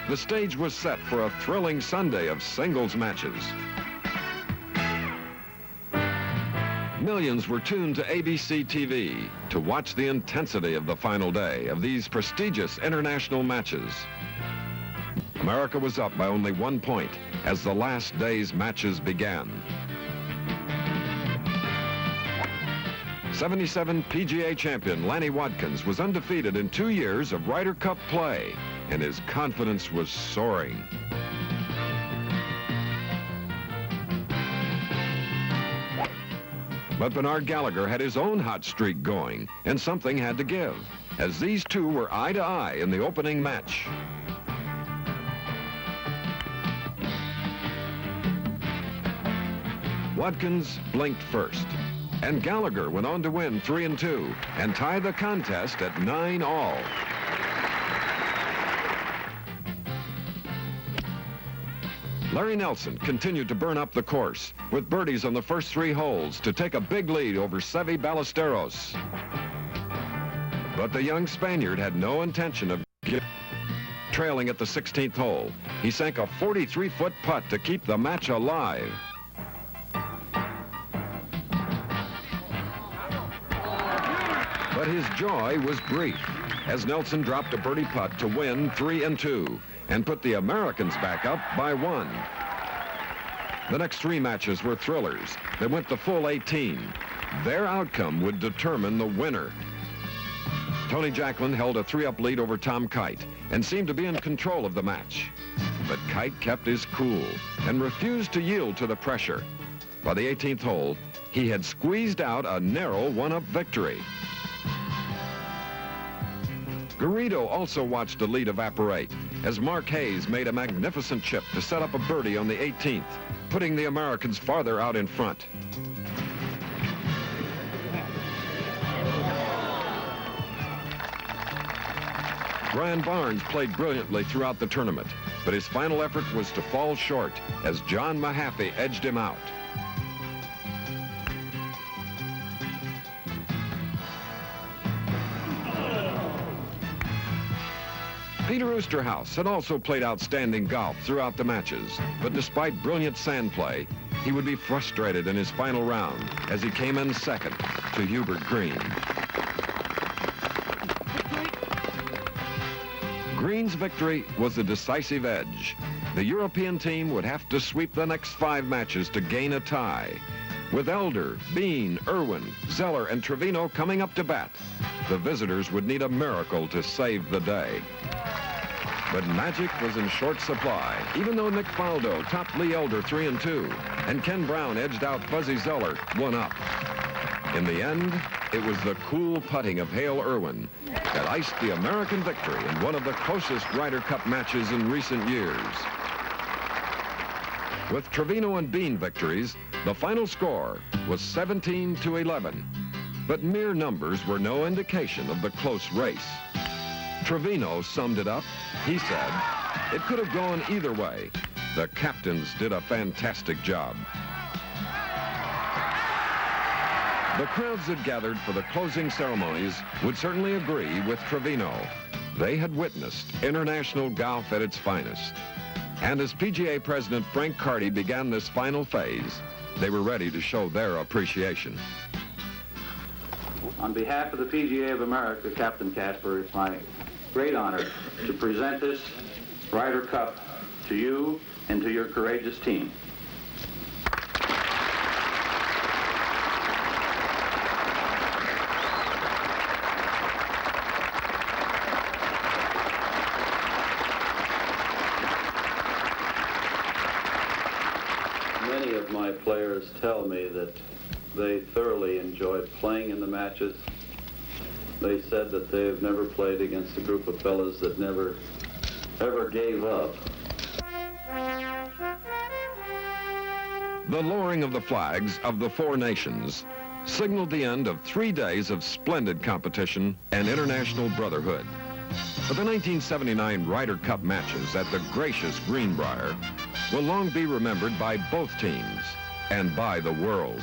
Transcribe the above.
the stage was set for a thrilling Sunday of singles matches. Millions were tuned to ABC TV to watch the intensity of the final day of these prestigious international matches. America was up by only 1 point as the last day's matches began. 77 PGA champion Lanny Wadkins was undefeated in 2 years of Ryder Cup play, and his confidence was soaring. But Bernard Gallagher had his own hot streak going, and something had to give, as these two were eye to eye in the opening match. Wadkins blinked first, and Gallagher went on to win 3-2 and tie the contest at 9-all. Larry Nelson continued to burn up the course with birdies on the first 3 holes to take a big lead over Seve Ballesteros. But the young Spaniard had no intention of trailing at the 16th hole. He sank a 43-foot putt to keep the match alive. But his joy was brief as Nelson dropped a birdie putt to win 3-2 and put the Americans back up by 1. The next 3 matches were thrillers that went the full 18. Their outcome would determine the winner. Tony Jacklin held a 3-up lead over Tom Kite and seemed to be in control of the match. But Kite kept his cool and refused to yield to the pressure. By the 18th hole, he had squeezed out a narrow 1-up victory. Garrido also watched the lead evaporate as Mark Hayes made a magnificent chip to set up a birdie on the 18th, putting the Americans farther out in front. Brian Barnes played brilliantly throughout the tournament, but his final effort was to fall short as John Mahaffey edged him out. Peter Oosterhuis had also played outstanding golf throughout the matches, but despite brilliant sand play, he would be frustrated in his final round as he came in second to Hubert Green. Green's victory was the decisive edge. The European team would have to sweep the next 5 matches to gain a tie. With Elder, Bean, Irwin, Zeller, and Trevino coming up to bat, the visitors would need a miracle to save the day. But magic was in short supply, even though Nick Faldo topped Lee Elder 3-2, and Ken Brown edged out Fuzzy Zeller 1-up. In the end, it was the cool putting of Hale Irwin that iced the American victory in one of the closest Ryder Cup matches in recent years. With Trevino and Bean victories, the final score was 17-11, but mere numbers were no indication of the close race. Trevino summed it up. He said, "It could have gone either way. The captains did a fantastic job." The crowds that gathered for the closing ceremonies would certainly agree with Trevino. They had witnessed international golf at its finest. And as PGA President Frank Carty began this final phase, they were ready to show their appreciation. On behalf of the PGA of America, Captain Casper, it's my great honor to present this Ryder Cup to you and to your courageous team. Many of my players tell me that they thoroughly enjoyed playing in the matches. They said that they have never played against a group of fellas that never, ever gave up. The lowering of the flags of the 4 nations signaled the end of 3 days of splendid competition and international brotherhood. But the 1979 Ryder Cup matches at the gracious Greenbrier will long be remembered by both teams and by the world.